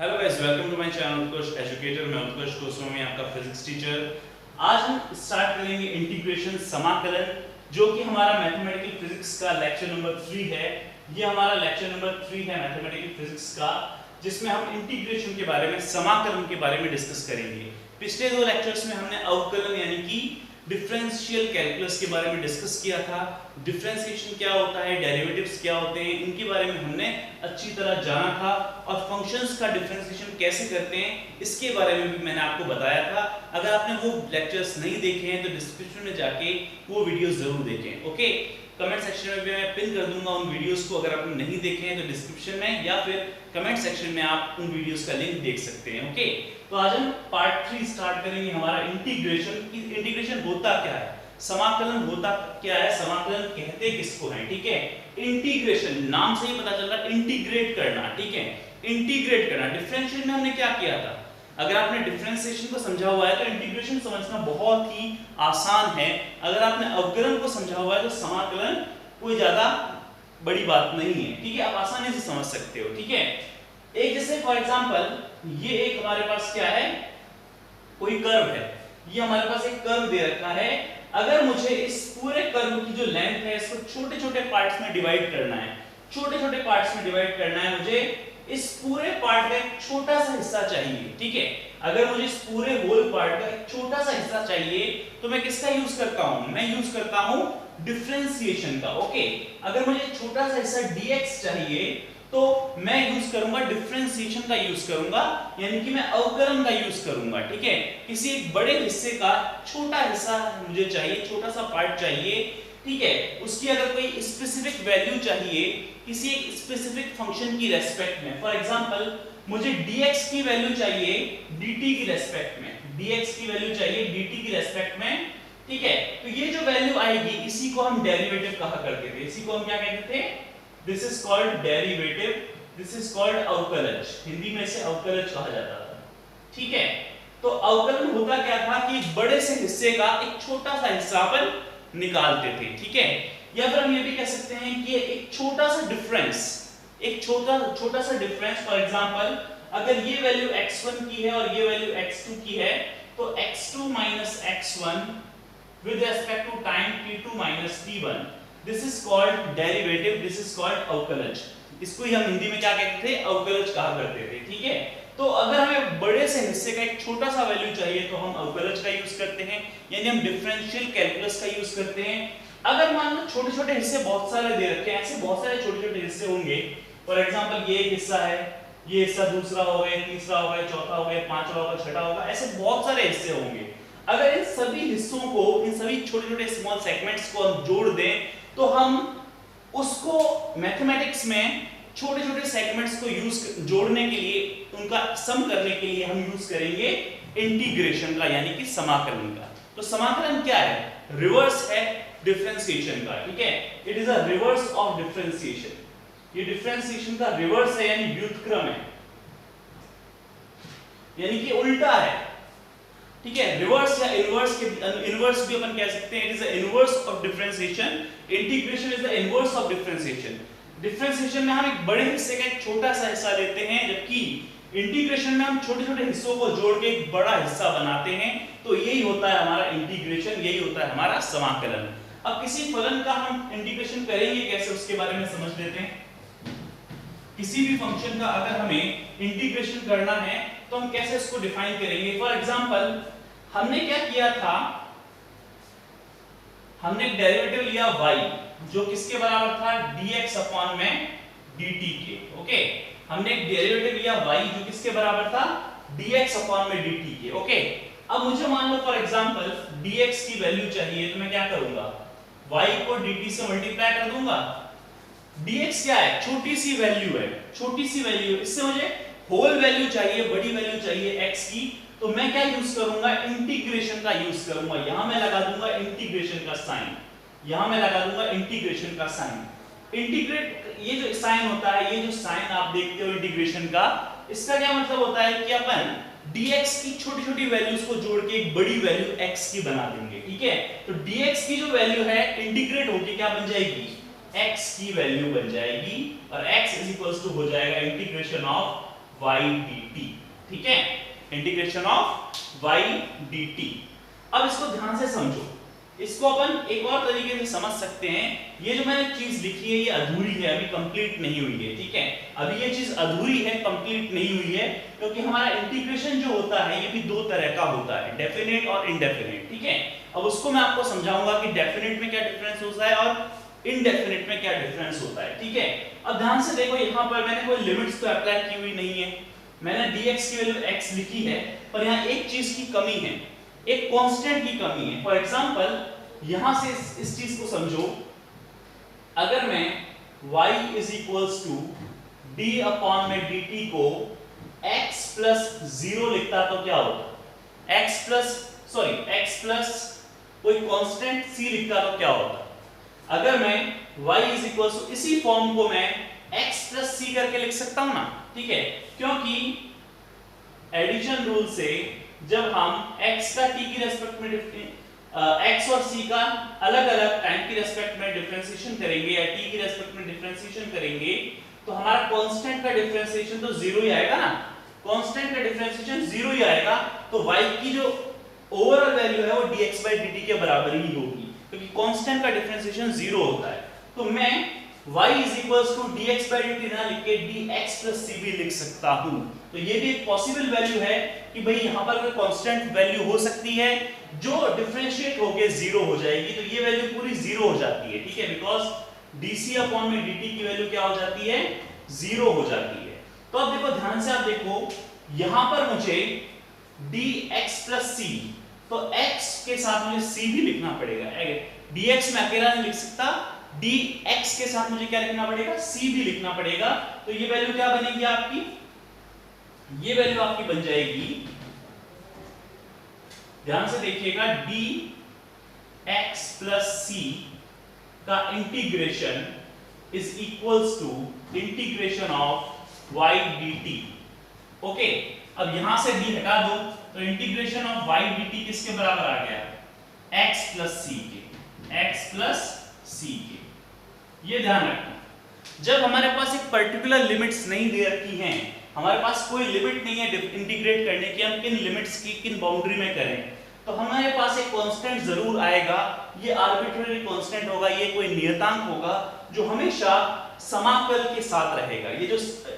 Hello guys, welcome to my channel Utkarsh educator. मैं उत्कर्ष गोस्वामी में आपका फिजिक्स टीचर। आज हम स्टार्ट करेंगे इंटीग्रेशन समाकलन, जो कि हमारा मैथमेटिकल फिजिक्स का लेक्चर नंबर 3 है। ये हमारा लेक्चर नंबर 3 है मैथमेटिकल फिजिक्स का, जिसमें हम इंटीग्रेशन के बारे में, समाकलन के बारे में डिस्कस करेंगे। पिछले दो लेक्चर्स में हमने अवकलन यानी कि डिफरेंशियल कैलकुलस के बारे में डिस्कस किया था। डिफरेंशिएशन क्या होता है, डेरिवेटिव्स क्या होते हैं, इनके बारे में हमने अच्छी तरह जाना था। और फंक्शंस का डिफरेंशिएशन कैसे करते हैं इसके बारे में भी मैंने आपको बताया था। अगर आपने वो लेक्चर्स नहीं देखे हैं तो डिस्क्रिप्शन में जाके वो वीडियोस जरूर देखें। ओके, कमेंट सेक्शन में भी मैं पिन कर दूंगा उन वीडियोस को। अगर आपने नहीं देखे हैं तो डिस्क्रिप्शन में या फिर कमेंट सेक्शन में आप उन वीडियोस का लिंक देख सकते हैं। ओके, तो आज हम पार्ट 3 स्टार्ट करेंगे हमारा इंटीग्रेशन। इंटीग्रेशन होता क्या है, समाकलन होता क्या है, समाकलन कहते किसको हैं। ठीक है, इंटीग्रेशन नाम से ही पता चल रहा है, इंटीग्रेट करना। ठीक है, इंटीग्रेट करना। डिफरेंशिएशन में हमने क्या किया था, अगर आपने डिफरेंशिएशन को समझा हुआ है तो इंटीग्रेशन समझना बहुत ही आसान है। अगर आपने अवकलन को समझा हुआ है तो समाकलन कोई ज्यादा बड़ी बात नहीं है। ठीक है, आप आसानी से समझ सकते हो। ठीक है, एक जैसे फॉर एग्जांपल ये एक हमारे पास क्या है, कोई कर्व है। ये हमारे पास एक कर्व दे रखा है। अगर मुझे इस पूरे कर्व की जो लेंथ है इसको छोटे छोटे पार्ट्स में डिवाइड करना है, छोटे छोटे पार्ट्स में डिवाइड करना है, मुझे इस पूरे पार्ट का एक छोटा सा हिस्सा चाहिए। ठीक है, अगर मुझे इस पूरे होल पार्ट का एक छोटा सा हिस्सा चाहिए तो मैं किसका यूज करता हूं, मैं यूज करता हूं डिफरेंशिएशन का। ओके, अगर मुझे छोटा सा हिस्सा dx चाहिए तो मैं यूज करूंगा डिफरेंशिएशन का यूज करूंगा, यानी कि मैं अवकलन का यूज करूंगा। ठीक है, किसी एक बड़े हिस्से का छोटा हिस्सा मुझे चाहिए, छोटा सा पार्ट चाहिए। ठीक है, उसकी अगर कोई स्पेसिफिक वैल्यू चाहिए किसी एक स्पेसिफिक फंक्शन की रेस्पेक्ट में, फॉर एग्जांपल मुझे dx की वैल्यू चाहिए dt की रेस्पेक्ट में, dx की वैल्यू चाहिए dt की रेस्पेक्ट में। ठीक है, तो ये जो वैल्यू आएगी इसी को हम डेरिवेटिव कहा करते थे। इसी को हम क्या कहते थे, this is called derivative, this is called अवकलज। हिंदी में इसे अवकलज कहा जाता था। ठीक है, तो अवकलन होता क्या था कि बड़े से हिस्से का एक छोटा सा हिस्सा अपन निकालते थे। ठीक है, या फिर हम ये भी कह सकते हैं कि एक छोटा सा डिफरेंस, एक छोटा सा डिफरेंस, फॉर एग्जांपल अगर ये वैल्यू x1 की है और ये वैल्यू x2 की है तो x2 x1 with respect to time t2 t1, this is called derivative, this is called अवकलज। इसको ही हम हिंदी में क्या कहते थे, अवकलज कहा करते थे। ठीक है, तो अगर हमें बड़े से हिस्से का एक छोटा सा वैल्यू चाहिए तो हम अवकलज का यूज करते हैं, यानी हम डिफरेंशियल कैलकुलस का यूज करते हैं। अगर मान लो छोटे छोटे हिस्से बहुत सारे दे रखे हैं, ऐसे बहुत सारे छोटे छोटे हिस्से होंगे, फॉर एग्जांपल ये एक हिस्सा है, ये हिस्सा दूसरा हो गया, तीसरा हो गया, चौथा हो गया, पांचवा होगा, छठा होगा, ऐसे बहुत सारे हिस्से होंगे। अगर इन सभी हिस्सों को, इन सभी छोटे छोटे स्मॉल सेगमेंट्स को हम जोड़ दें तो हम उसको मैथमेटिक्स में छोटे छोटे सेगमेंट्स को यूज जोड़ने के लिए, उनका सम करने के लिए हम यूज करेंगे इंटीग्रेशन का, यानी कि समाकलन का। तो समाकलन क्या है, रिवर्स है डिफरेंशिएशन का। ठीक है, it is a reverse of differentiation. ये डिफरेंशिएशन का रिवर्स है, यानी व्युत्क्रम है, यानी कि उल्टा है। ठीक है, रिवर्स या इनवर्स के इनवर्स भी अपन कह सकते हैं। It is the inverse of differentiation, integration is the inverse of differentiation. Differentiation में हम एक बड़े हिस्से का एक छोटा सा हिस्सा लेते हैं, जबकि इंटीग्रेशन में हम छोटे छोटे हिस्सों को जोड़ के एक बड़ा हिस्सा बनाते हैं। तो यही होता है हमारा इंटीग्रेशन, यही होता है हमारा समाकलन। अब किसी फलन का हम इंटीग्रेशन करेंगे कैसे, उसके बारे में समझ लेते हैं। किसी भी फंक्शन का अगर हमें इंटीग्रेशन करना है तो हम कैसे इसको डिफाइन करेंगे। फॉर एग्जांपल हमने क्या किया था, हमने एक डेरिवेटिव लिया y जो किसके बराबर था, dx अपॉन में dt के। ओके, हमने एक डेरिवेटिव लिया y जो किसके बराबर था, dx अपॉन में dt के। ओके, अब मुझे मान लो फॉर एग्जांपल dx की वैल्यू चाहिए तो मैं क्या करूंगा, y को dt से मल्टीप्लाई कर दूंगा। dx क्या है, छोटी सी वैल्यू है, छोटी सी वैल्यू, इससे मुझे होल वैल्यू चाहिए, बड़ी वैल्यू चाहिए x की, तो मैं क्या यूज करूंगा, इंटीग्रेशन का यूज करूंगा। यहां मैं लगा दूंगा इंटीग्रेशन का साइन, यहां मैं लगा दूंगा इंटीग्रेशन का साइन। इंटीग्रेट, ये जो साइन होता है, ये जो साइन आप देखते हो इंटीग्रेशन का, इसका क्या मतलब होता है कि अपन dx की छोटी छोटी वैल्यूज को जोड़ के एक बड़ी वैल्यू x की बना देंगे। ठीक है, तो dx की जो वैल्यू है इंटीग्रेट होके क्या बन जाएगी, x की वैल्यू बन जाएगी, और x इज इक्वल्स टू हो जाएगा इंटीग्रेशन ऑफ y dt, ठीक है, इंटीग्रेशन ऑफ y dt। अब इसको ध्यान से समझो, इसको अपन एक और तरीके से समझ सकते हैं। ये जो मैंने चीज लिखी है ये अधूरी है, अभी कंप्लीट नहीं हुई है, ठीक है, अभी ये चीज अधूरी है, कंप्लीट नहीं हुई है, क्योंकि हमारा इंटीग्रेशन जो होता है ये भी दो तरह का होता है, डेफिनेट और इनडेफिनेट, ठीक है। अब उसको मैं आपको समझाऊंगा कि डेफिनेट में क्या डिफरेंस होता है और इनडेफिनेट में क्या डिफरेंस होता है, ठीक है। अब ध्यान से देखो, यहाँ पर मैंने कोई लिमिट्स तो अप्लाई की हुई नहीं है, मैंने dx की वैल्यू x लिखी है, पर यहाँ एक चीज की कमी है, एक कांस्टेंट की कमी है। फॉर एग्जांपल यहां से इस चीज को समझो, अगर मैं y is equals to d upon में dt को x प्लस 0 लिखता तो क्या होता, x प्लस कोई कांस्टेंट c लिखता तो क्या होता। अगर मैं y इज इक्वल्स टू इसी फॉर्म को मैं x प्लस c करके लिख सकता हूं ना, ठीक है, क्योंकि एडिशन रूल से जब हम x का t की रेस्पेक्ट में x और c का अलग अलग टाइम की रेस्पेक्ट में डिफरेंशिएशन करेंगे या t की रेस्पेक्ट में डिफरेंशिएशन करेंगे, तो हमारा कांस्टेंट का डिफरेंशिएशन तो जीरो ही आएगा ना, कांस्टेंट का डिफरेंशिएशन जीरो ही आएगा, तो y की जो ओवरऑल वैल्यू है वो dx/dt के बराबर ही होगी, क्योंकि कांस्टेंट का डिफरेंशिएशन जीरो होता है। तो मैं y is equals to dx/dt ना लिख के dx plus c भी लिख सकता हूं। तो ये भी एक पॉसिबल वैल्यू है कि भाई यहां पर कोई कांस्टेंट वैल्यू हो सकती है जो डिफरेंशिएट होके जीरो हो जाएगी, तो ये वैल्यू पूरी जीरो हो जाती है, ठीक है, बिकॉज़ dc अपॉन में dt की वैल्यू क्या हो जाती है, जीरो हो जाती है। तो अब देखो, ध्यान से आप देखो, यहां पर मुझे dx plus c, तो x के साथ मुझे c भी लिखना पड़ेगा, dx मैं अकेला नहीं लिख सकता, dx के साथ मुझे क्या लिखना पड़ेगा, c भी लिखना पड़ेगा। तो ये वैल्यू क्या बनेगी आपकी, ये वैल्यू आपकी बन जाएगी, ध्यान से देखिएगा, dx प्लस c का integration is equals to integration of y dt। Okay, अब यहां से d हटा दो, तो इंटीग्रेशन ऑफ y dt किसके बराबर आ गया, x प्लस c के, x प्लस c के। ये ध्यान रखना, जब हमारे पास एक पर्टिकुलर लिमिट्स नहीं दे रखी हैं, हमारे पास कोई लिमिट नहीं है इंटीग्रेट करने की, हम किन लिमिट्स की किन बाउंड्री में करें, तो हमारे पास एक कांस्टेंट जरूर आएगा, ये आर्बिट्रेरी कांस्टेंट होगा, ये कोई नियतांक होगा जो हमेशा समाकल के साथ रहेगा।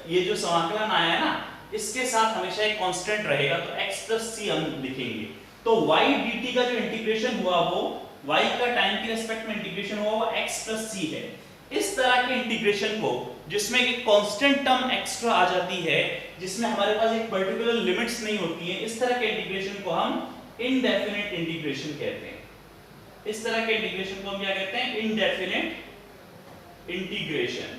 ये जो समाकलन आया है ना, इसके साथ हमेशा एक कांस्टेंट रहेगा, तो x प्लस c हम लिखेंगे। तो y dt का जो इंटीग्रेशन हुआ वो y का टाइम की रेस्पेक्ट में इंटीग्रेशन हुआ वो x प्लस c है। इस तरह के इंटीग्रेशन को, जिसमें एक कांस्टेंट टर्म एक्स्ट्रा आ जाती है, जिसमें हमारे पास एक पर्टिकुलर लिमिट्स नहीं होती है, इस तरह के इंटीग्रेशन को हम इनडेफिनेट इंटीग्रेशन कहते हैं। इस तरह के इंटीग्रेशन को हम क्या कहते हैं, इनडेफिनेट इंटीग्रेशन।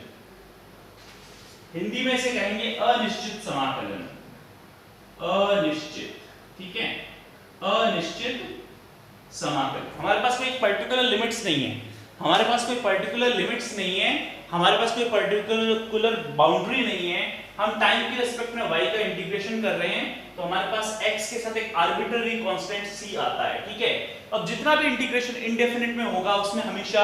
हिंदी में इसे कहेंगे अनिश्चित समाकलन, अनिश्चित, ठीक है, अनिश्चित समाकलन। हमारे पास कोई पर्टिकुलर लिमिट्स नहीं है, हमारे पास कोई पर्टिकुलर लिमिट्स नहीं है, हमारे पास कोई पर्टिकुलर बाउंड्री नहीं है, हम टाइम की रेस्पेक्ट में y का इंटीग्रेशन कर रहे हैं, तो हमारे पास x के साथ एक आर्बिट्ररी कांस्टेंट c आता है, ठीक है। अब जितना भी इंटीग्रेशन इंडेफिनिट में होगा, उसमें हमेशा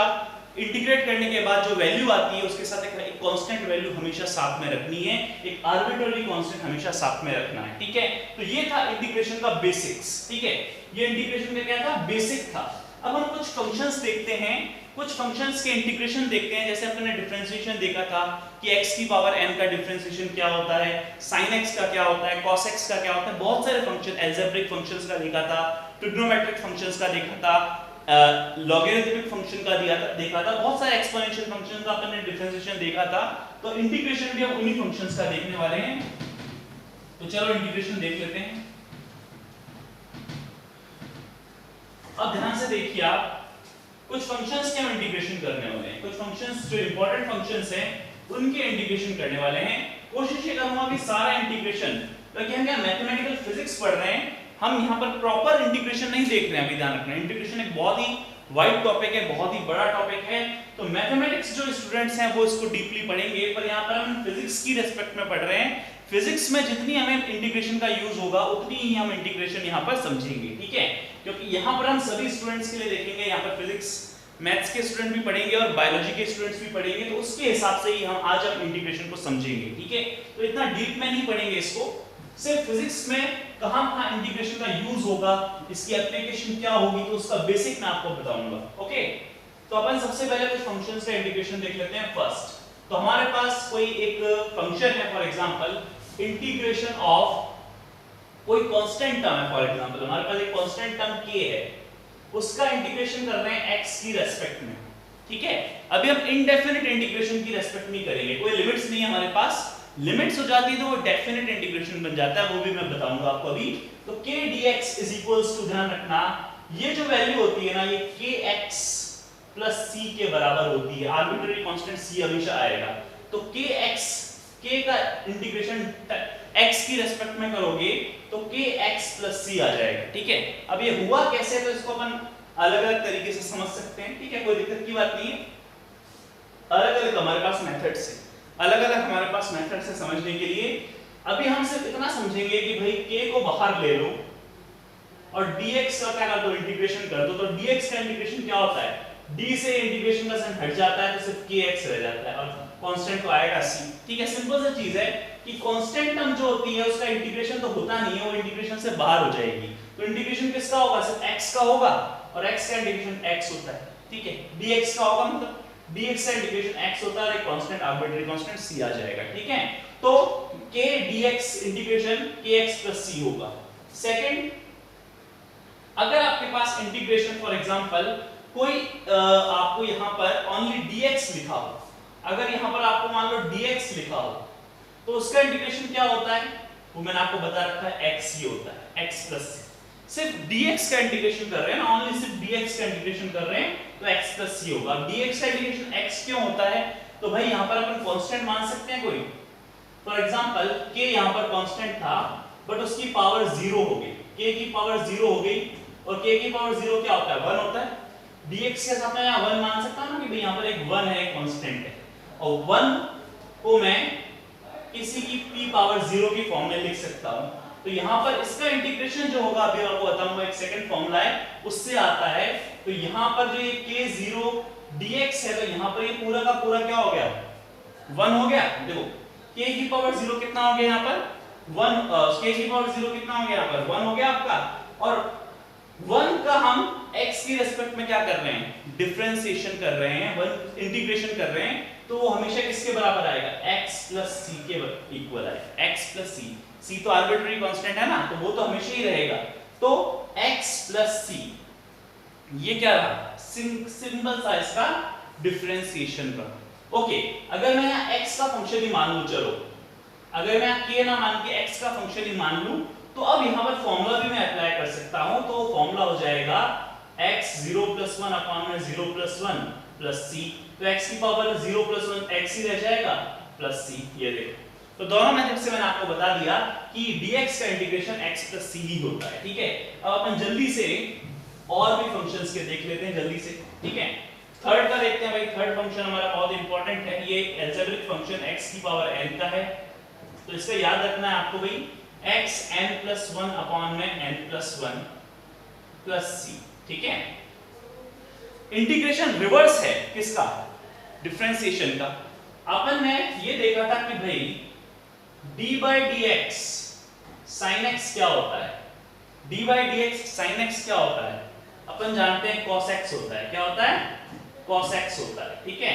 इंटीग्रेट करने के बाद जो वैल्यू आती है उसके साथ एक कांस्टेंट वैल्यू हमेशा साथ में रखनी है, एक आर्बिट्ररी कांस्टेंट हमेशा साथ में रखना है, ठीक है। तो ये था इंटीग्रेशन का बेसिक्स, ठीक है, ये इंटीग्रेशन का क्या था, बेसिक था। अब हम कुछ फंक्शंस देखते हैं, कुछ फंक्शंस के इंटीग्रेशन देखते हैं। जैसे अपने डिफरेंशिएशन देखा था कि x की पावर n का डिफरेंशिएशन क्या होता है, sin x का क्या होता है, cos x का क्या होता है, बहुत सारे फंक्शन, अलजेब्रिक फंक्शंस का देखा था, ट्रिग्नोमेट्रिक फंक्शंस का देखा था, लॉगरिथमिक फंक्शन का देखा था, बहुत सारे एक्सपोनेंशियल फंक्शंस का अपने डिफरेंशिएशन देखा था। तो इंटीग्रेशन भी हम उन्हीं फंक्शंस का देखने वाले हैं। तो चलो इंटीग्रेशन देख लेते हैं। अब ध्यान से देखिए आप, कुछ फंक्शंस के हम इंटीग्रेशन करने वाले हैं, कुछ फंक्शंस जो इंपॉर्टेंट फंक्शंस हैं उनके इंटीग्रेशन करने वाले हैं। कोशिश ये करूंगा कि सारा इंटीग्रेशन, क्योंकि हम यहाँ मैथमेटिकल फिजिक्स पढ़ रहे हैं, हम यहाँ पर प्रॉपर इंटीग्रेशन नहीं देख रहे हैं, अभी ध्यान रखना, इंटीग्रेशन एक बहुत ही वाइड टॉपिक है, बहुत ही बड़ा टॉपिक है। तो मैथमेटिक्स जो स्टूडेंट्स हैं वो इसको डीपली पढ़ेंगे, पर यहाँ पर हम फिजिक्स की रेस्पेक्ट में पढ़ रहे हैं। फिजिक्स में जितनी हमें इंटीग्रेशन का यूज होगा उतनी ही हम इंटीग्रेशन यहाँ पर समझेंगे, ठीक है, क्योंकि यहाँ पर हम सभी स्टूडेंट्स के लिए देखेंगे, यहाँ पर फिजिक्स मैथ्स के स्टूडेंट भी पढ़ेंगे और बायोलॉजी के स्टूडेंट्स भी पढ़ेंगे, तो उसके हिसाब से ही हम आज इंटीग्रेशन को समझेंगे, ठीक है। तो इतना इतना डीप में नहीं पढ़ेंगे इसको, सिर्फ फिजिक्स में कहां कहां इंटीग्रेशन का यूज होगा, इसकी एप्लीकेशन क्या होगी, तो उसका बेसिक मैं आपको बताऊंगा। ओके, तो अपन सबसे पहले कुछ फंक्शंस का इंटीग्रेशन देख लेते हैं। फर्स्ट तो हमारे पास कोई एक फंक्शन है, फॉर एग्जांपल इंटीग्रेशन ऑफ कोई कांस्टेंट टर्म है, फॉर एग्जांपल हमारे पास एक कांस्टेंट टर्म k है, उसका इंटीग्रेशन कर रहे हैं x की रेस्पेक्ट में। ठीक है, अभी हम इनडेफिनिट इंटीग्रेशन की रेस्पेक्ट नहीं करेंगे, कोई लिमिट्स नहीं है हमारे पास, लिमिट्स हो जाती है तो वो डेफिनेट इंटीग्रेशन बन जाता है, वो भी मैं बताऊंगा आपको अभी। तो k dx is equals to, ध्यान रखना ये जो वैल्यू होती है ना, ये kx प्लस c के बराबर होती है, आर्बिट्रेरी कांस्टेंट c हमेशा आएगा। तो kx, k का इंटीग्रेशन x की रेस्पेक्ट में करोगे तो kx प्लस c आ जाएगा। ठीक है, अब ये हुआ कैसे, तो इसको अपन अलग अलग तरीके से समझ सकते हैं। ठीक है, कोई दिक्कत की बात नहीं है, अलग अलग हमारे पास मेथड से, अलग अलग हमारे पास मेथड से समझने के लिए अभी हम सिर्फ इतना समझेंगे कि भाई k को बाहर ले लो और dx का क्या कर दो, इंटीग्रेशन कर दो। तो dx का इंटीग्रेशन क्या होता है, d से इंटीग्रेशन का साइन हट जाता है तो सिर्फ kx रह जाता है और कांस्टेंट तो आएगा c। ठीक है, सिंपल सी चीज है कि कांस्टेंट टर्म जो होती है उसका इंटीग्रेशन तो होता नहीं है, वो इंटीग्रेशन से बाहर हो जाएगी। तो इंटीग्रेशन किसका होगा, सिर्फ x का होगा और x का इंटीग्रेशन x होता है। ठीक है, dx का होगा, मतलब dx का इंटीग्रेशन x होता है और एक कांस्टेंट, आर्बिट्रेरी कांस्टेंट c आ जाएगा। ठीक है, तो k dx integration kx c होगा। सेकंड, अगर आपके पास इंटीग्रेशन फॉर एग्जांपल कोई आपको यहां पर ओनली dx लिखा हो, अगर यहां पर आपको मान लो dx लिखा हो तो उसका इंटीग्रेशन क्या होता है, वो मैंने आपको बता रखा है, x ही होता है, x प्लस c। सिर्फ dx का इंटीग्रेशन कर रहे हैं ना, ओनली सिर्फ dx का इंटीग्रेशन कर रहे हैं तो x प्लस c होगा। dx का इंटीग्रेशन x क्यों होता है, तो भाई यहां पर अपन कांस्टेंट मान सकते हैं कोई, फॉर एग्जांपल k यहां पर कांस्टेंट था बट उसकी पावर 0 हो गई, k की पावर 0 हो गई और k की पावर 0 क्या होता है, 1 होता है। dx के साथ मैं यहां 1 मान सकता हूं ना कि भाई यहां पर एक 1 है, एक कांस्टेंट है, और 1 को मैं किसी की p पावर 0 की फॉर्म में लिख सकता हूं। तो यहां पर इसका इंटीग्रेशन जो होगा, अभी आपको बताऊंगा, एक सेकंड फॉर्मूला है उससे आता है। तो यहां पर जो ये k0 dx है, तो यहां पर ये पूरा का पूरा क्या हो गया, 1 हो गया। देखो k की पावर 0 कितना हो गया यहां पर, 1, k की पावर 0 कितना हो गया यहां पर, 1 हो गया आपका, और 1 का हम x की रेस्पेक्ट में क्या कर रहे हैं, डिफरेंशिएशन कर रहे हैं, 1 इंटीग्रेशन कर रहे हैं, तो वो हमेशा किसके बराबर आएगा, x प्लस c के इक्वल आएगा, x प्लस c, c तो आर्बिट्रेरी कांस्टेंट है ना, तो वो तो हमेशा ही रहेगा। तो x प्लस c ये क्या रहा, सिंपल सा इसका डिफरेंशिएशन रहा। ओके, अगर मैं यहाँ x का फंक्शन ही मान लूं, चलो अगर मैं k ना मान के x का फंक्शन ही मान लूं, तो अब यहाँ पर फॉर्मूला भी मैं अप्लाई कर सकता हूं। तो फॉर्मूला हो जाएगा x 0 + 1 अपॉन में 0 + 1 प्लस c, तो x की पावर 0 + 1 x ही रह जाएगा प्लस c। ये देखो, तो दोनों मेथड से मैंने आपको बता दिया कि dx का इंटीग्रेशन x + c ही होता है। ठीक है, अब अपन जल्दी से और भी फंक्शंस के देख लेते हैं जल्दी से। ठीक है, थर्ड का देखते हैं भाई, थर्ड फंक्शन हमारा बहुत इंपॉर्टेंट है, ये अलजेब्रिक फंक्शन x की पावर n का है। तो इसका याद रखना है आपको भाई, x n + 1 अपॉन में n + 1 प्लस c। ठीक है, इंटीग्रेशन रिवर्स है किसका, डिफरेंशिएशन का। अपन ने ये देखा था कि भाई d/dx sin x क्या होता है, d/dx sin x क्या होता है, अपन जानते हैं cos x होता है, क्या होता है, cos x होता है। ठीक है,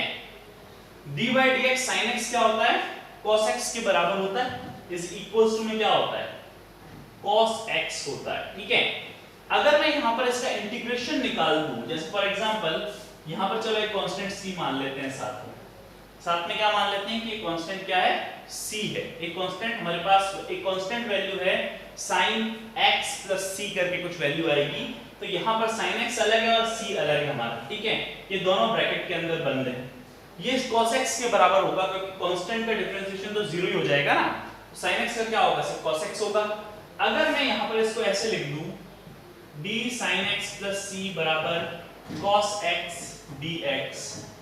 d/dx sin x क्या होता है, cos x के बराबर होता है, इज इक्वल्स टू में क्या होता है, cos x होता है। ठीक है, अगर मैं यहां पर इसका इंटीग्रेशन निकाल दूं, जैसे फॉर एग्जांपल यहां पर चलो एक कांस्टेंट c मान लेते हैं, साथ में क्या मान लेते हैं कि कांस्टेंट क्या है, c है। एक कांस्टेंट हमारे पास, एक कांस्टेंट वैल्यू है sin x + c करके कुछ वैल्यू आएगी। तो यहां पर sin x अलग है और c अलग है हमारा। ठीक है, ये दोनों ब्रैकेट के अंदर बंद है, ये cos x के बराबर होगा क्योंकि कांस्टेंट का डिफरेंशिएशन तो 0 ही हो जाएगा ना, तो sin x का क्या होगा, सिर्फ cos x होगा। अगर मैं यहां पर इसको ऐसे लिख दूं, d sin x + c बराबर cos x dx,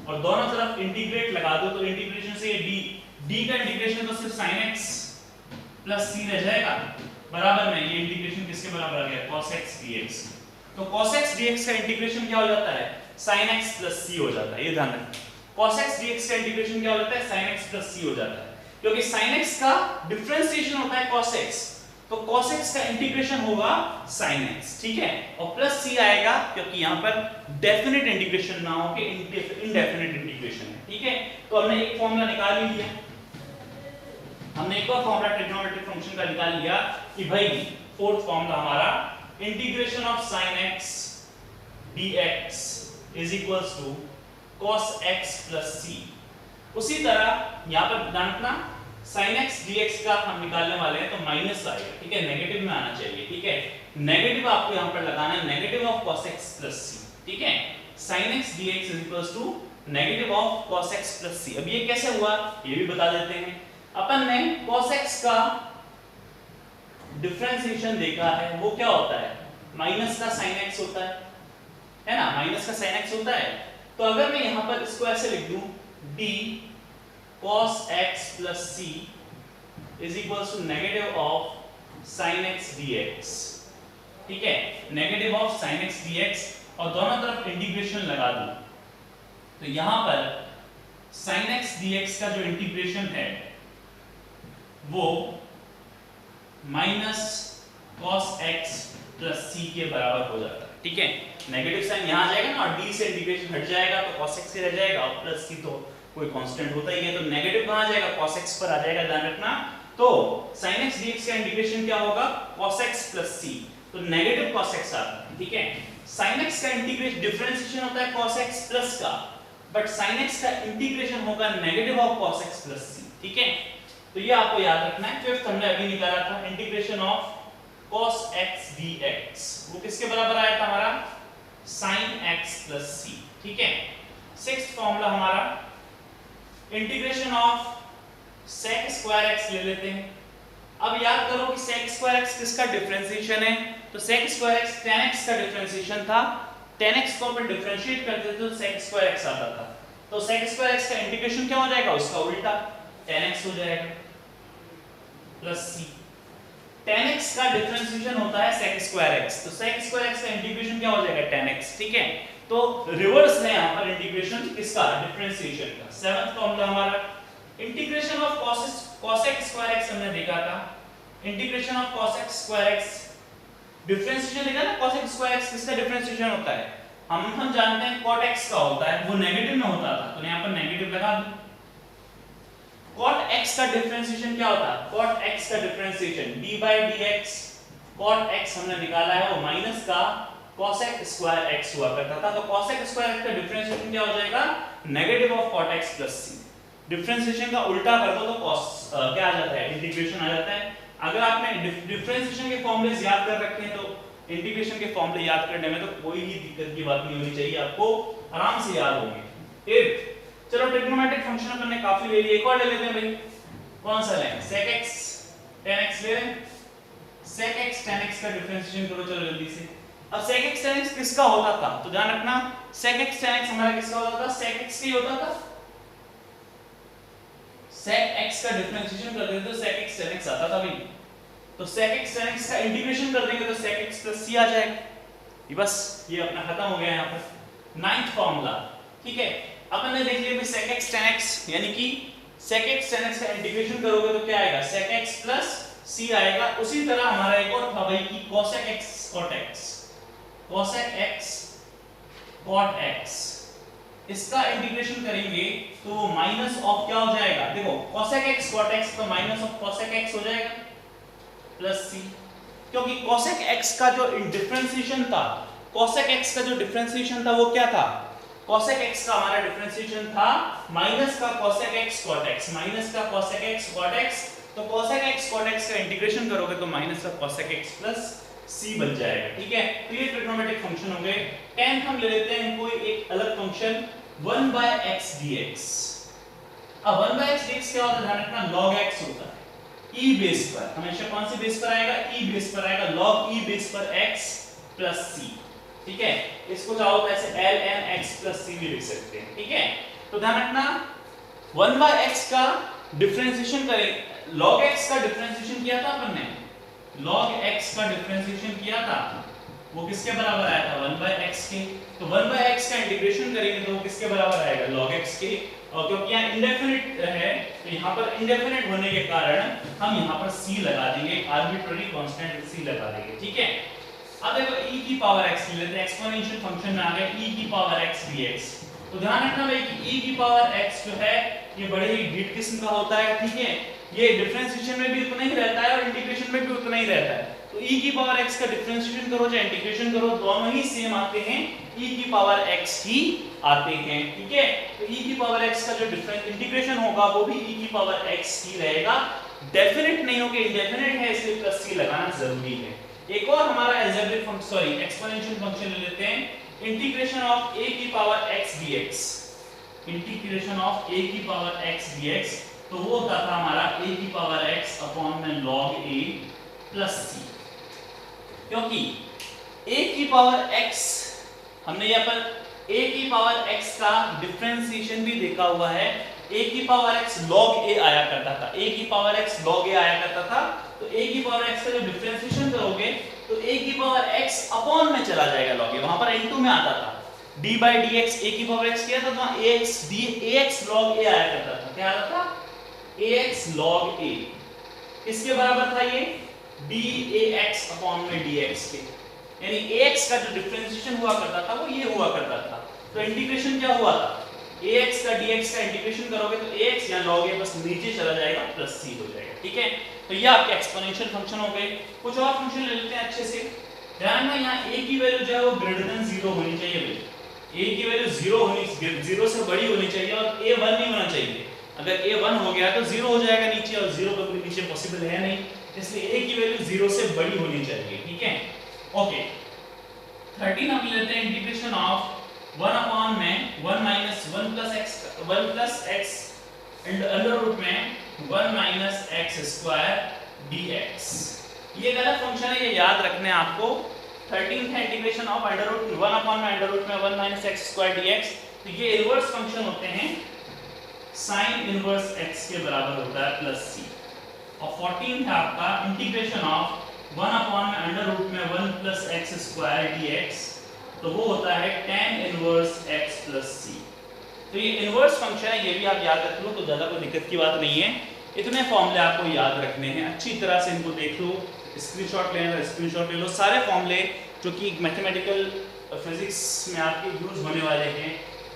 और दोनों तरफ इंटीग्रेट लगा दो, तो इंटीग्रेशन से ये d का इंटीग्रेशन तो सिर्फ sin x + c रह जाएगा, बराबर में ये इंटीग्रेशन किसके बराबर आ गया, cos x dx। तो cos x dx का इंटीग्रेशन क्या हो जाता है, sin x + c हो जाता है, ये ध्यान रखना। cos x dx का इंटीग्रेशन क्या हो जाता है, sin x + c हो जाता है। क्योंकि sin x का डिफरेंशिएशन होता है cos x, तो cos x का इंटीग्रेशन होगा sin x, ठीक है, और प्लस c आएगा क्योंकि यहाँ पर डेफिनेट इंटीग्रेशन ना हो कि इनडेफिनेट इंटीग्रेशन है, ठीक है। तो हमने एक फॉर्मूला निकाल ही लिया, हमने एक और फॉर्मूला ट्रिग्नोमेट्रिक फंक्शन का निकाल लिया कि भाई फोर्थ फॉर्मूला हमारा integration of sin x dx is equals to cos x plus c। उसी तरह यहाँ पर ध्यान रखना sin x dx का हम निकालने वाले हैं तो माइनस आएगा, ठीक है, नेगेटिव में आना चाहिए, ठीक है, नेगेटिव आपको यहाँ पर लगाना है, negative of cos x plus c, ठीक है, sin x dx is equals to negative of cos x plus c। अब ये कैसे हुआ ये भी बता देते हैं। अपन ने cos x का डिफरेंशिएशन देखा है, वो क्या होता है, माइनस का sin x होता है ना, माइनस का sin x होता है। तो अगर मैं यहां पर इसको ऐसे लिख दूं d cos x plus c is equals to negative of sin x dx, ठीक है, negative of sin x dx, और दोनों तरफ इंटीग्रेशन लगा दूं तो यहां पर sin x dx का जो इंटीग्रेशन है वो minus cos x plus c के बराबर हो जाता है, ठीक है, नेगेटिव साइन यहाँ आ जाएगा ना और d से इंटीग्रेशन हट जाएगा तो cos x से रह जाएगा और प्लस c तो कोई कांस्टेंट होता ही है, तो नेगेटिव कहाँ आ जाएगा, cos x पर आ जाएगा, ध्यान रखना। तो sin x dx का इंटीग्रेशन क्या होगा, cos x प्लस c, तो नेगेटिव cos x आता है, ठीक है। sin x का इंटीग्रेशन डिफरेंशिएशन होता है cos x प्लस का, बट sin x का इंटीग्रेशन होगा negative of cos x plus c, ठीक है। तो ये आपको याद रखना है। फिफ्थ हमने अभी निकाला था integration of cos x dx, वो किसके बराबर आया था हमारा, sin x प्लस c, ठीक है। सिक्स्थ फॉर्मूला हमारा integration of sec square x ले लेते हैं। अब याद करो कि sec स्क्वायर x किसका डिफरेंशिएशन है, तो sec square x tan x का डिफरेंशिएशन था, tan x को अपन डिफरेंशिएट करते थे तो sec स्क्वायर x आता था, तो sec स्क्वायर x का इंटीग्रेशन क्या हो जाएगा, उसका उल्टा tan x हो जाएगा प्लस c। tan x का डिफरेंशिएशन होता है sec स्क्वायर x, तो sec स्क्वायर x का इंटीग्रेशन क्या हो जाएगा, tan x, ठीक है। तो रिवर्स है यहाँ पर इंटीग्रेशन किसका, डिफरेंशिएशन का। सेवंथ फॉर्मूला हमारा integration of cos x square x हमने देखा था, integration of cos x square x differentiation देखा ना, cos x स्क्वायर x किसका डिफरेंशिएशन होता है, हम जानते हैं cot x का होता है, वो नेगेटिव में होता था, तो यहाँ पर नेगेटिव लगा दूं। cot x का डिफरेंशिएशन क्या होता है, cot x का differentiation d by dx, cot x हमने निकाला है वो माइनस का cosec स्क्वायर x हुआ करता था, तो cosec स्क्वायर x का डिफरेंशिएशन क्या हो जाएगा, negative of cot x plus c। Differentiation का उल्टा कर दो तो cos क्या आ जाता है, इंटीग्रेशन आ जाता है। अगर आपने डिफरेंशिएशन के फॉर्मूले याद कर रखे हैं तो इंटीग्रेशन के फॉर्मूले याद करने में तो कोई ही दिक्कत की बात नहीं होनी चाहिए, आपको आराम से याद होंगे। एट, चलो ट्रिग्नोमेट्रिक फंक्शन अपन ने काफी ले लिए, एक और ले लेते हैं भाई, कौन सा लें, sec x tan x ले लें। sec x tan x का डिफरेंशिएशन करो चलो जल्दी से। अब sec x tan x किसका होता था, तो ध्यान रखना sec x tan x हमारा किसका होता था, sec x का ही होता था, sec x का डिफरेंशिएशन कर देते तो sec x tan x आता था भाई, तो sec x tan x का इंटीग्रेशन कर देंगे तो sec x प्लस c आ जाएगा, ये बस ये अपना खत्म हो गया यहाँ पर। नाइन्थ फॉर्मूला, ठीक है, अपन ने देख लिया कि sec x tan x यानी कि sec x tan x का इंटीग्रेशन करोगे तो क्या आएगा, sec x प्लस c आएगा। उसी तरह हमारा एक और था भाई कि cosec x cot x, cosec x cot x, इसका इंटीग्रेशन करेंगे तो वो माइनस ऑफ क्या हो जाएगा, देखो cosec x cot x तो माइनस ऑफ cosec x हो जाएगा प्लस c, क्योंकि cosec x का जो डिफरेंशिएशन था, cosec x का जो डिफरेंशिएशन था वो क्या था, cosec x का हमारा डिफरेंशिएशन था माइनस का cosec x cot x, minus का cosec x cot x, तो cosec x cot x का इंटीग्रेशन करोगे तो माइनस का cosec x प्लस c बन जाएगा, ठीक है। तो ये ट्रिग्नोमेट्रिक फंक्शन हो गए। 10th हम ले लेते हैं कोई एक अलग फंक्शन 1/x dx। अब 1/x dx क्या होता है, ध्यान रखना log x होता है e बेस पर, हमेशा कौन सी बेस पर आएगा, e बेस पर आएगा, log e बेस पर x प्लस c, ठीक है। इसको चाहो तो ऐसे ln x प्लस c भी लिख सकते हैं, ठीक है। तो ध्यान रखना 1/x का डिफरेंशिएशन करें, log x का डिफरेंशिएशन किया था अपन ने, log x का डिफरेंशिएशन किया था, वो किसके बराबर आया था, 1/x के, तो 1/x का इंटीग्रेशन करेंगे तो वो किसके बराबर आएगा, log x के, और क्योंकि यहाँ इंडेफिनिट है तो यहाँ पर इंडेफिनिट होने के कारण हम यहाँ पर c लगा देंगे, आर्बिट्ररी कांस्टेंट c लगा देंगे, ठीक है। अब देखो e की पावर x ले लेते हैं, एक्सपोनेंशियल फंक्शन में आ गया e की पावर x dx। तो ध्यान रखना भाई कि e की पावर x जो है ये बड़े ही गिट किस्म का होता है, ठीक है। ये डिफरेंशिएशन में भी उतना ही रहता है और इंटीग्रेशन में भी उतना ही रहता है। तो e की पावर x का डिफरेंशिएशन करो या इंटीग्रेशन करो, दोनों ही सेम आते हैं, e की पावर x ही आते हैं, ठीक है। तो e की पावर x का जो इंटीग्रेशन होगा वो भी e की पावर x ही रहेगा, डेफिनेट नहीं होगा, इंडेफिनेट है, इसलिए प्लस c लगाना जरूरी है। एक और हमारा अलजेब्रिक फंक्शन एक्सपोनेंशियल फंक्शन ले लेते हैं, इंटीग्रेशन ऑफ a की power x dx, integration of a की पावर x dx, तो वो होता था हमारा a की पावर x अपॉन में log a प्लस c। क्योंकि a की पावर x हमने यहाँ पर a की पावर x का डिफरेंशिएशन भी देखा हुआ है, a की पावर x log a आया करता था, a की पावर x log a आया करता था। तो a की पावर x का जब डिफरेंशिएशन करोगे तो a की पावर x अपॉन में चला जाएगा log a, वहां पर n2 में आता था d by dx, a की पावर x किया था तो ax log a आया करता था, क्या आता था ax log a, किसके बराबर था ये dax अपॉन में dx के, यानी ax का जो डिफरेंशिएशन हुआ करता था वो ये हुआ करता था। तो इंटीग्रेशन क्या हुआ था, ax का dx का इंटीग्रेशन करोगे तो ax या log a बस नीचे चला जाएगा प्लस c हो जाएगा, ठीक है। तो ये आपके एक्सपोनेंशियल फंक्शन हो गए। कुछ और फंक्शन ले लेते हैं अच्छे से, ध्यान में यहाँ a की वैल्यू जो है वो ग्रेटर देन 0 होनी चाहिए भाई, a की वैल्यू 0 से बड़ी होनी चाहिए और a 1 नहीं होना चाहिए। अगर a 1 हो गया तो 0 हो जाएगा नीचे, और 0 कभी नीचे पॉसिबल है नहीं, इसलिए a की वैल्यू 0 से बड़ी होनी चाहिए, ठीक है। ओके 13 हम लेते हैं, इंटीग्रेशन ऑफ 1 अपॉन में 1 minus 1 plus x and under root में 1 माइनस x स्क्वायर dx। ये गलत फंक्शन है, ये याद रखने आपको। 13 है integration of under root 1 upon में अंडर रूट में 1 माइनस x स्क्वायर dx। तो ये इनवर्स फंक्शन होते हैं, sin इनवर्स x के बराबर होता है प्लस c। और 14 है आपका इंटीग्रेशन ऑफ 1 अपॉन में अंडर रूट में 1 प्लस x स्क्वायर dx, तो वो होता है tan inverse x plus c। तो ये इनवर्स फंक्शन है, ये भी आप याद रख लो तो ज़्यादा कोई दिक्कत की बात नहीं है। इतने फॉर्मूले आपको याद रखने हैं, अच्छी तरह से इनको देख लो, स्क्रीनशॉट लेना है स्क्रीनशॉट ले लो, सारे फॉर्मूले जो कि मैथमेटिकल फिजिक्स में आपके यूज होने वाले हैं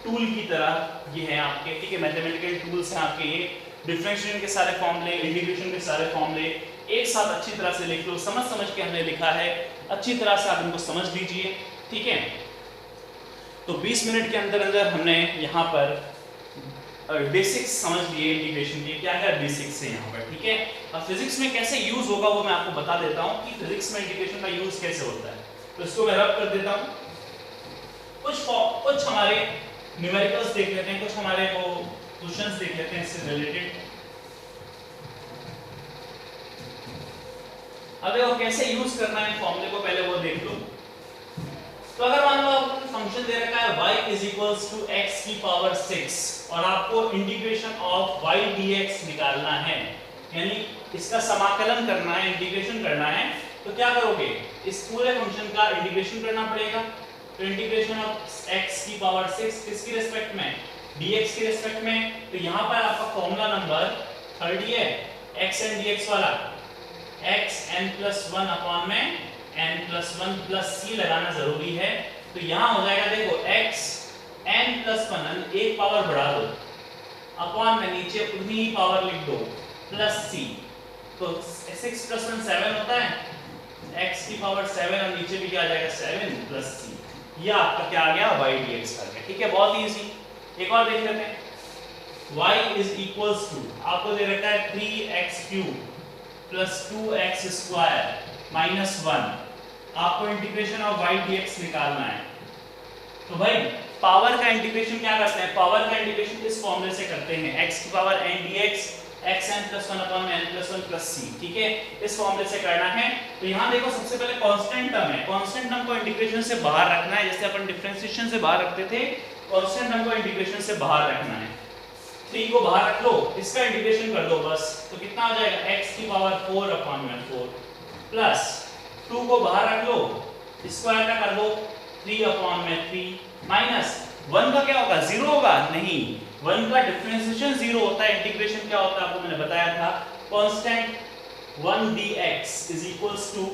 टूल की तरह, ये हैं आपके, ठीक है। मैथमेटिकल टूल्स हैं आपके, ये डिफरेंशिएशन के सारे फॉर्मूले, इंटीग्रेशन के सारे फॉर्मूले एक साथ अच्छी तरह से लिख लो, समझ के हमने लिखा है, अच्छी तरह से आप इनको समझ लीजिए, ठीक है। तो 20 मिनट के अंदर हमने यहाँ पर बेसिक्स समझ लिए इंटीग्रेशन के, क्या क्या बेसिक्स है यहाँ पर, ठीक है। अब फिजिक्स में कैसे यूज होगा वो मैं आपको बता देता हूँ कि फिजिक्स में इंटीग्रेशन का यूज कैसे होता है। तो इसको मैं रब कर देता हूँ, कुछ हमारे न्यूमेरिकल्स देख लेते हैं, कुछ हमारे वो क्वेश्चंस देख लेते हैं इससे रिलेटेड। अब देखो कैसे यूज करना है फॉर्मूले को, पहले वो देख लो। तो अगर मान लो आपको फंक्शन दे रखा है y is equals to x की पावर 6 और आपको इंटीग्रेशन ऑफ y dx निकालना है, यानी इसका समाकलन करना है, इंटीग्रेशन करना है, तो क्या करोगे, इस पूरे फंक्शन का इंटीग्रेशन करना पड़ेगा। तो इंटीग्रेशन ऑफ x की पावर 6 किसकी रिस्पेक्ट में, dx की रिस्पेक्ट में। तो यहाँ पर आपका फॉर्मूला नंबर 30 है, x एंड dx वाला, x n+1 अपॉन में n+1 प्लस c लगाना जरूरी है। तो यहाँ हो जाएगा देखो x n+1, एक पावर बढ़ा दो, अपॉन में नीचे उतनी ही पावर लिख दो, प्लस c। तो 6 + 1 7 होता है, x की पावर 7 और नीचे भी क्या आ जाएगा 7 प्लस c। ये आपका क्या आ गया y dx आ गया, ठीक है, बहुत इजी। एक और देख लेते हैं, y इज इक्वल्स टू, आपको दे रखा है 3x³ प्लस 2x² माइनस 1, आपको इंटीग्रेशन ऑफ y dx निकालना है। तो भाई पावर का इंटीग्रेशन क्या करते हैं, पावर का इंटीग्रेशन इस फॉर्मूले से करते हैं, x की power n dx x n+1 upon n+1 plus c, ठीक है, इस फॉर्मूले से करना है। तो यहाँ देखो सबसे पहले कांस्टेंट टर्म है, कांस्टेंट टर्म को इंटीग्रेशन से बाहर रखना है, जैसे अपन डिफरेंशिएशन से बाहर रखते थे, कांस्टेंट टर्म को इंटीग्रेशन से बाहर रखना है। 3 को बाहर रख लो, इसका इंटीग्रेशन कर दो बस, तो कितना हो जाएगा x की पावर 4 अपॉन में 4 प्लस 2 को बाहर रख लो, स्क्वायर का कर दो 3 अपॉन में 3 माइनस 1 का क्या होगा 0 होगा, नहीं 1 का डिफरेंशिएशन 0 होता है, इंटीग्रेशन क्या होता है आपको मैंने बताया था, constant 1 dx is equals to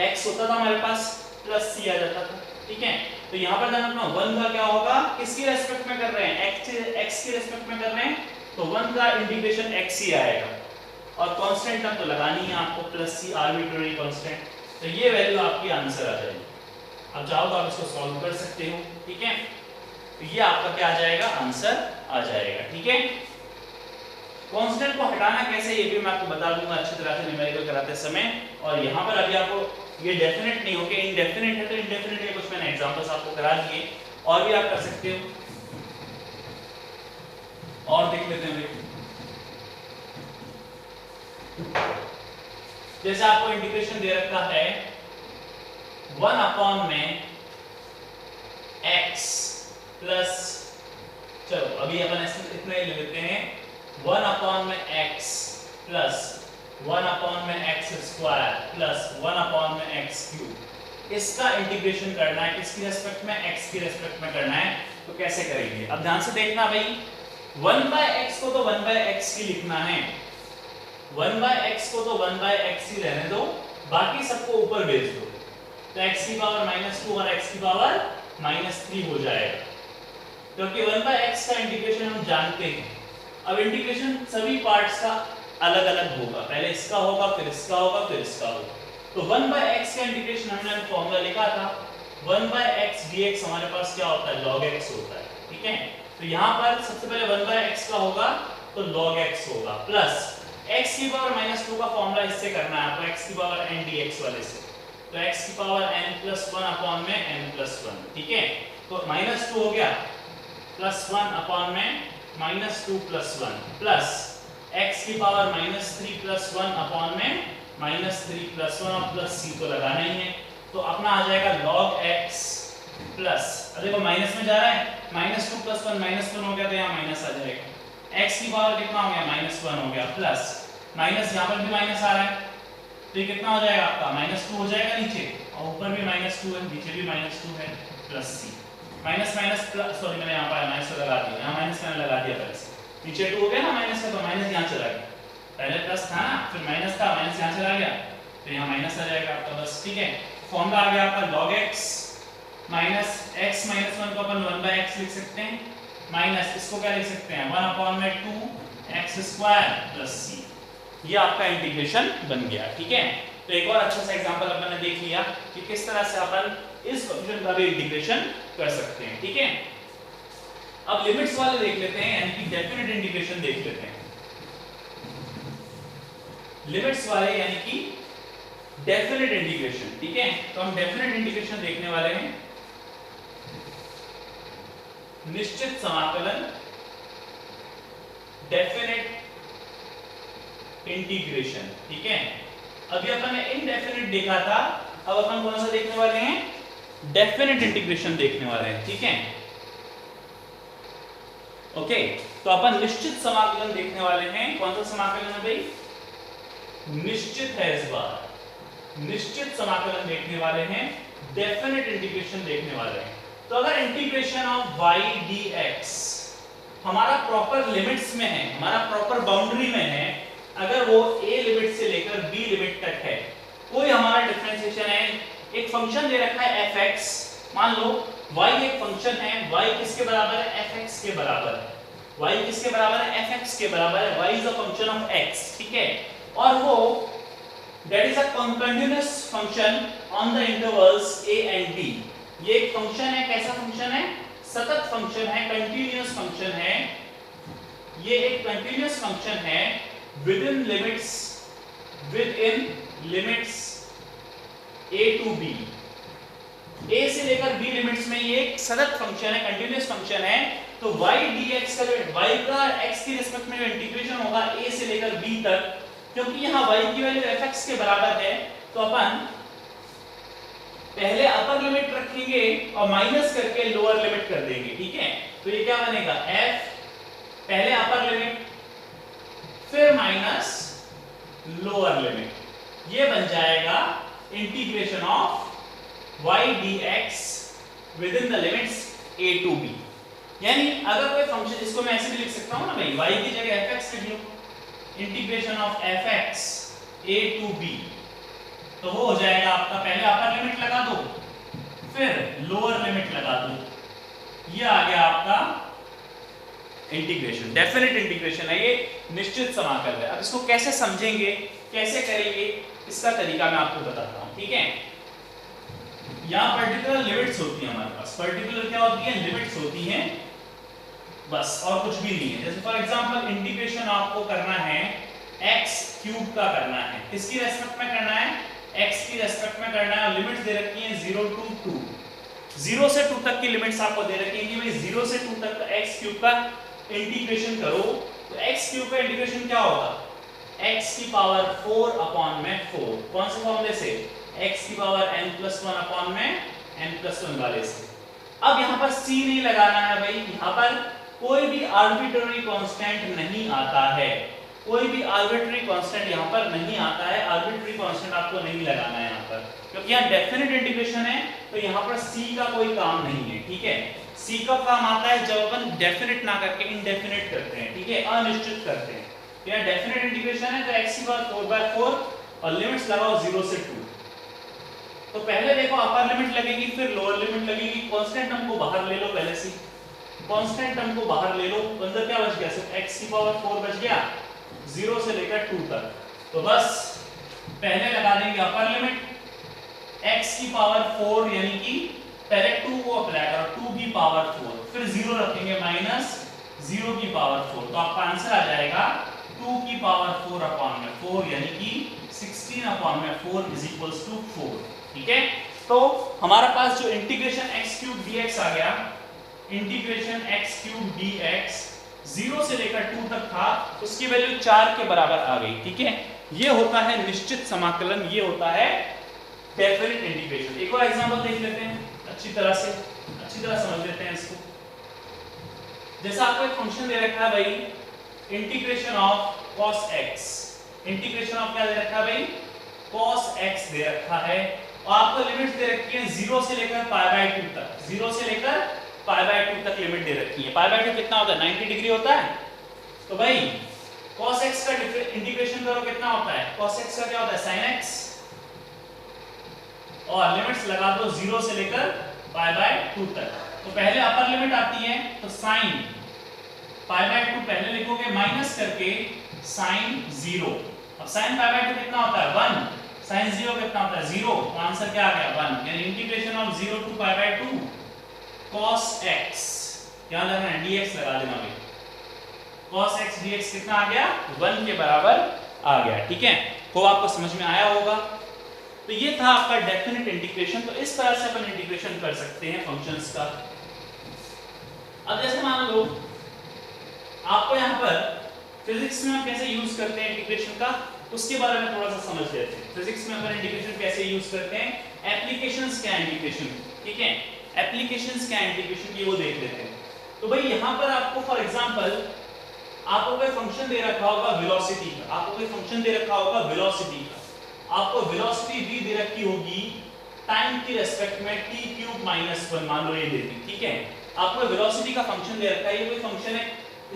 x होता था हमारे पास प्लस c आ जाता था, ठीक है। तो यहाँ पर ध्यान रखना 1 का क्या होगा, किसकी रेस्पेक्ट में कर रहे हैं, x की रेस्पेक्ट में कर रहे हैं, तो 1 का इंटीग्रेशन x ही आएगा, और कांस्टेंट टर्म तो लगानी है आपको, प्लस c आर्बिट्रेरी कांस्टेंट, तो ये वैल्यू आपकी आंसर आ जाएगी। अब चाहो तो आप इसको सॉल्व कर सकते हो, ठीक है। तो ये आपका क्या आ जाएगा, आंसर आ जाएगा, ठीक है। कांस्टेंट को हटाना कैसे ये भी मैं आपको बता दूंगा अच्छी तरह से न्यूमेरिकल कराते समय। और यहाँ पर अभी आपको ये डेफिनेट नहीं होके इनडेफिनेट है, तो इनडेफिनेट के कुछ मैंने एग्जांपल्स आपको करा दिए, और भी आप कर सकते हो, और देख लेते हैं। जैसे आपको इंटीग्रेशन दे रखा है 1 अपॉन में x प्लस, चलो अभी अपन इतना ही ले लेते हैं, 1 अपॉन में x प्लस 1 अपॉन में x स्क्वायर प्लस 1 अपॉन में x क्यूब, इसका इंटीग्रेशन करना है किसकी रेस्पेक्ट में, x की रेस्पेक्ट में करना है। तो कैसे करेंगे, अब ध्यान से देखना भाई, 1/x को तो 1/x ही लिखना है, 1/x को तो 1/x ही रहने दो, बाकी सबको ऊपर भेज दो, तो x की पावर -2 और x की पावर -3 हो जाएगा, क्योंकि 1/x का इंटीग्रेशन हम जानते हैं। अब इंटीग्रेशन सभी पार्ट्स का अलग अलग होगा, पहले इसका होगा, फिर इसका होगा, फिर इसका होगा। तो 1/x का इंटीग्रेशन हमने फॉर्मूला लिखा था, 1/x dx हमारे पास क्या होता है, log x होता है, ठीक है। तो यहाँ पर सबसे पहले 1/x का होगा तो log x होगा, प्लस x की पावर -2 का फॉर्मूला इससे करना है आपको, x की पावर n dx वाले से, तो x की पावर n + 1 अपॉन में n + 1, ठीक है। तो -2 हो गया, +1 अपॉन में -2 + 1, प्लस x की पावर -3 + 1 अपॉन में -3 + 1, और प्लस c तो लगाना ही है, तो अपना आ जाएगा log x प्लस, देखो माइनस में जा रहा है, -2 + 1 -1 हो गया, तो यहाँ माइनस आ जाएगा, x की पावर कितना हो गया, -1 हो गया, प्लस माइनस यहाँ पर भी माइनस आ रहा है, तो ये कितना हो जाएगा आपका, -2 हो जाएगा नीचे, और ऊपर भी -2 है, नीचे भी -2 है, plus c, minus plus, sorry मैंने यहाँ पर माइनस लगा दिया, यहाँ माइनस मैंने लगा दिया पहले से, नीचे 2 हो गया ना माइनस का, तो माइनस यहाँ चला गया, पहले प्लस था ना, फिर माइनस था, माइनस यहाँ चला गया, तो यहाँ माइनस आ जाएगा आपका, बस, ठीक है। फॉर्मूला आ गया आपका log x माइनस x -1 को अपन 1/x लिख सकते हैं, माइनस इसको क्या लिख सकते हैं, 1 अपॉन में 2x स्क्वायर प्लस c, ये आपका इंटीग्रेशन बन गया, ठीक है। तो एक और अच्छा सा एग्जांपल अपन ने देख लिया कि किस तरह से अपन इस फंक्शन का भी इंटीग्रेशन कर सकते हैं, ठीक है। अब लिमिट्स वाले देख लेते हैं, यानी कि डेफिनेट इंटीग्रेशन देख लेते हैं। लिमिट्स वाले यानी कि डेफिनेट इंटीग्रेशन, ठीक है। तो हम डेफिनेट इंटीग्रेशन देखने वाले हैं, निश्चित समाकलन, डेफिनेट इंटीग्रेशन, ठीक है। अभी अपन ने इनडेफिनेट देखा था, अब अपन कौन सा देखने वाले हैं, डेफिनेट इंटीग्रेशन देखने वाले हैं, ठीक है। ओके, तो अपन निश्चित समाकलन देखने वाले हैं। कौन सा समाकलन है भाई, निश्चित है इस बार, निश्चित समाकलन देखने वाले हैं, डेफिनेट इंटीग्रेशन देखने वाले हैं। तो अगर इंटीग्रेशन ऑफ y dx हमारा प्रॉपर लिमिट्स में है, हमारा प्रॉपर बाउंड्री में है, अगर वो a लिमिट से लेकर b लिमिट तक है, कोई हमारा डिफरेंशिएशन है, एक फंक्शन दे रखा है fx, मान लो y एक फंक्शन है, y किसके बराबर है, fx के बराबर है, y किसके बराबर है, fx के बराबर है, y is a function of x, ठीक है। और वो that is a continuous function on the intervals a and b, ये एक फंक्शन है, कैसा फंक्शन है, सतत फंक्शन है, कंटीन्यूअस फंक्शन है, ये एक कंटीन्यूअस फंक्शन है within limits a to b, a से लेकर b लिमिट्स में ये एक सतत फंक्शन है, कंटीन्यूअस फंक्शन है। तो y dx का जो y का x की रिस्पेक्ट में जो इंटीग्रेशन होगा a से लेकर b तक, क्योंकि यहाँ y की वैल्यू fx के बराबर है, तो अपन पहले अपर लिमिट रखेंगे और माइनस करके लोअर लिमिट कर देंगे, ठीक है। तो ये क्या बनेगा, f पहले अपर लिमिट फिर माइनस लोअर लिमिट, ये बन जाएगा integration of y dx with in the limits a to b। यानी अगर कोई फंक्शन, इसको मैं ऐसे भी लिख सकता हूँ ना भाई, y की जगह fx लिख लो, integration of fx a to b, तो वो हो जाएगा आपका, पहले अपर लिमिट लगा दो फिर लोअर लिमिट लगा दो, ये आ गया आपका इंटीग्रेशन, डेफिनेट इंटीग्रेशन है ये, निश्चित समाकल है। अब इसको कैसे समझेंगे, कैसे करेंगे, इसका तरीका मैं आपको बताता हूँ, ठीक है। यहाँ पर्टिकुलर लिमिट्स होती है हमारे पास, पर्टिकुलर क्या होती है, लिमिट्स होती हैं बस, और कुछ भी नहीं है। जैसे फॉर एग्जांपल इंटीग्रेशन आपको करना है x क्यूब का करना है, किसकी रेस्पेक्ट में करना है, x की रेस्पेक्ट में करना है, और लिमिट्स दे रखी हैं 0 to 2, 0 से 2 तक की लिमिट्स आपको दे रखी हैं कि भाई 0 से 2 तक का x क्यूब का इंटीग्रेशन करो, तो x क्यूब का इंटीग्रेशन क्या होगा, x की पावर 4 अपॉन में 4, कौन से फॉर्मूले से, x की पावर n+1 अपॉन में n+1 वाले से। अब यहाँ पर c नहीं लगाना है भाई, यहाँ पर कोई भी आर्बिट्ररी कांस्टेंट नहीं आता है, कोई भी आर्बिट्ररी कांस्टेंट यहाँ पर नहीं आता है, आर्बिट्ररी कांस्टेंट आपको नहीं लगाना है यहाँ पर, क्योंकि यहाँ डेफिनेट इंटीग्रेशन है, तो यहाँ पर c का कोई काम नहीं है, ठीक है। c का काम आता है जब अपन डेफिनेट ना करके इनडेफिनेट करते हैं, ठीक है, अनिश्चित करते हैं। यहाँ डेफिनेट इंटीग्रेशन है तो x की पावर 4/4 और लिमिट्स लगाओ 0 से 2, तो पहले देखो अपर लिमिट लगेगी फिर लोअर लिमिट लगेगी, कांस्टेंट टर्म को बाहर ले लो, पहले से कांस्टेंट टर्म को बाहर ले लो, तो अंदर क्या बच गया, सिर्फ x की पावर 4 बच गया 0 से लेकर 2 तक, तो बस पहले लगा देंगे अपर लिमिट x की पावर 4, यानी कि पहले 2 को अप्लाई करो, 2 की पावर 4, फिर 0 रखेंगे माइनस 0 की पावर 4, तो आपका आंसर आ जाएगा 2 की पावर 4 अपॉन में 4, यानी कि 16 अपॉन में 4 इज इक्वल्स टू 4, ठीक है। तो हमारा पास जो इंटीग्रेशन x क्यूब dx आ गया, इंटीग्रेशन x क्यूब dx 0 से लेकर 2 तक था, उसकी वैल्यू 4 के बराबर आ गई, ठीक है। ये होता है निश्चित समाकलन, ये होता है डेफिनेट इंटीग्रेशन। एक और एग्जांपल देख लेते हैं, अच्छी तरह समझ लेते हैं इसको। जैसा आपको एक फंक्शन दे रखा है भाई, integration of cos x, integration of क्या दे रखा है भाई, cos x दे रखा है, और आपको लिमिट्स दे रखी है 0 से लेकर π/2 तक, 0 से लेकर π/2 तक लिमिट दे रखी है। π/2 कितना होता है, 90 डिग्री होता है, तो भाई cos x का इंटीग्रेशन करो कितना होता है, cos x का क्या होता है sin x, और लिमिट्स लगा दो 0 से लेकर π/2 तक, तो पहले अपर लिमिट आती है तो sin π/2 पहले लिखोगे माइनस करके sin 0, अब sin π/2 कितना होता है 1, sin 0 कितना होता है 0, तो आंसर क्या आ गया 1, यानी integration of 0 to π/2 cos x, याद रखना dx लगा देना भाई, cos x dx कितना आ गया 1 के बराबर आ गया, ठीक है। तो आपको समझ में आया होगा। तो ये था आपका डेफिनेट इंटीग्रेशन, तो इस तरह से अपन इंटीग्रेशन कर सकते हैं फंक्शंस का। अब जैसे मान लो आपको यहाँ पर फिजिक्स में हम कैसे यूज करते हैं इंटीग्रेशन का, उसके बारे में थोड़ा सा समझ लेते हैं। फिजिक्स में अपन इंटीग्रेशन कैसे यूज करते हैं, एप्लीकेशंस क्या है इंटीग्रेशन, ठीक है, एप्लीकेशंस क्या है इंटीग्रेशन की वो देख लेते हैं। तो भाई यहाँ पर आपको फॉर एग्जांपल आपको कोई फंक्शन दे रखा होगा वेलोसिटी का, आपको कोई फंक्शन दे रखा होगा वेलोसिटी का, आपको वेलोसिटी v दे रखी होगी टाइम की रेस्पेक्ट में t³ -1 मान लो ये देती, ठीक है। आपको वेलोसिटी का फंक्शन दे रखा है, ये कोई फंक्शन है,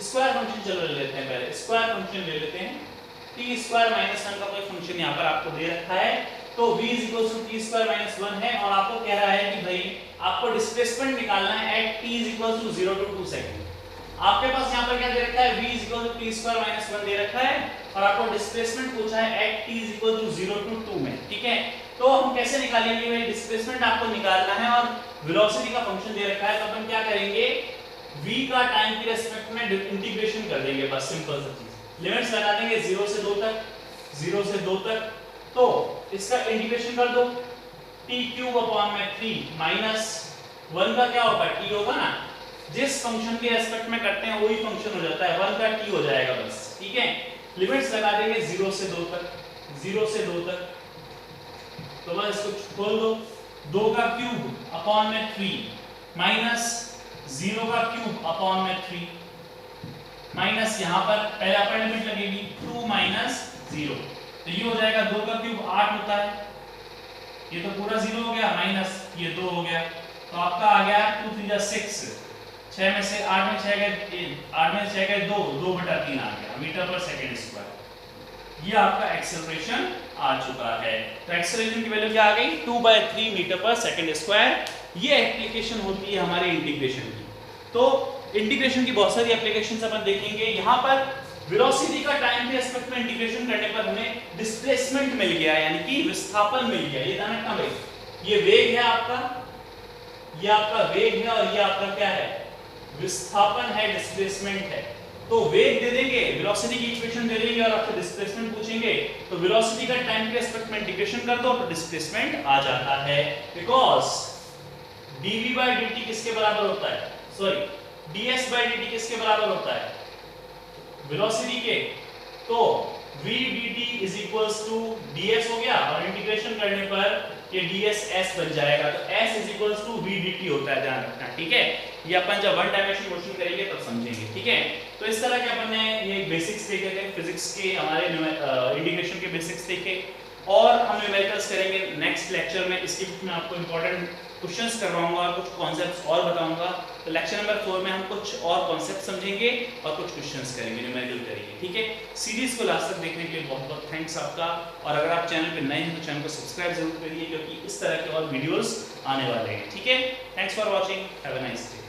स्क्वायर फंक्शन चलो ले लेते हैं, पहले स्क्वायर फंक्शन ले लेते हैं, t² -1 का कोई फंक्शन यहाँ पर आपको दे रखा है, तो v t² -1 है, और आपको कह रहा है कि भाई आपको डिस्प्लेसमेंट निकालना है एट t 0 to 2 सेकंड। आपके पास यहाँ पर क्या दे रखा है, v t² -1 दे रखा है, और आपको डिस्प्लेसमेंट पूछा है एट t 0 to 2 में, ठीक है। तो हम कैसे निकालेंगे भाई, डिस्प्लेसमेंट आपको निकालना है और वेलोसिटी का फंक्शन दे रखा है, तो अपन क्या करेंगे, v का टाइम की रेस्पेक्ट में इंटीग्रेशन कर देंगे, बस सिंपल सा चीज, लिमिट्स लगा देंगे 0 से 2 तक, 0 से 2 तक, तो इसका इंटीग्रेशन कर दो t³ -3 1 का क्या होगा, t होगा ना, जिस फंक्शन के रेस्पेक्ट में करते हैं वही फंक्शन हो जाता है, 1 का t हो जाएगा बस, ठीक है। लिमिट्स लगा देंगे 0 से 2 तक, 0 से 2 तक, तो बस इसको खोल दो, 2 का क्यूब अपॉन में 3 माइनस 0 का क्यूब अपॉन में 3 माइनस यहाँ पर पहले अपर लिमिट लगेगी 2 - 0, तो ये हो जाएगा 2 का क्यूब 8 होता है, ये तो पूरा 0 हो गया, माइनस ये 2 हो गया, तो आपका आ गया 2 3 6, 6 में से 8 में 6 गए 8 में 6 गए 2 2/3 आ गया मीटर पर सेकंड स्क्वायर। ये आपका एक्सेलरेशन आ चुका है। तो एक्सेलरेशन की वैल्यू क्या आ गई 2/3 मीटर पर सेकंड स्क्वायर। ये एप्लीकेशन होती है हमारे इंटीग्रेशन की। तो इंटीग्रेशन की बहुत सारी एप्लीकेशंस अपन देखेंगे। यहाँ पर वेलोसिटी का टाइम के एस्पेक्ट में इंटीग्रेशन करने पर हमें डिस्प्लेसमेंट मिल गया, यानी कि विस्थापन मिल गया। ये ध्यान रखना भाई, ये वेग है आपका, ये आपका वेग है और ये आपका क्या है विस्थापन है, डिस्प्लेसमेंट है। तो वेग दे देंगे, वेलोसिटी की इक्वेशन दे देंगे और आपसे डिस्प्लेसमेंट पूछेंगे तो वेलोसिटी का टाइम के एस्पेक्ट में इंटीग्रेशन कर दो तो डिस्प्लेसमेंट आ जाता है। बिकॉज dv/dt किसके बराबर होता है, सॉरी ds/dt किसके बराबर होता है वेलोसिटी के। तो v dt is equals to ds हो गया और इंटीग्रेशन करने पर ये ds s बन जाएगा। तो s is equals to v dt होता है, ध्यान रखना, ठीक है। ये अपन जब वन डायमेंशन क्वेश्चन करेंगे तब समझेंगे, ठीक है। तो इस तरह के अपन ने ये बेसिक्स देखे थे फिजिक्स के, हमारे इंटीग्रेशन के बेसिक्स देखे और हम न्यूमेरिकल्स करेंगे नेक्स्ट लेक्चर में। इसके बीच में आपको इंपॉर्टेंट क्वेश्चंस करवाऊंगा और कुछ कॉन्सेप्ट्स और बताऊंगा। तो लेक्चर नंबर 4 में हम कुछ और कॉन्सेप्ट समझेंगे और कुछ क्वेश्चंस करेंगे, न्यूमेरिकल करेंगे, ठीक है। सीरीज को लास्ट तक देखने के लिए बहुत बहुत थैंक्स आपका। और अगर आप चैनल पे नए हैं तो चैनल को सब्सक्राइब जरूर करिए क्योंकि इस तरह के और वीडियोस आने वाले हैं, ठीक है। Thanks for watching, have a nice day.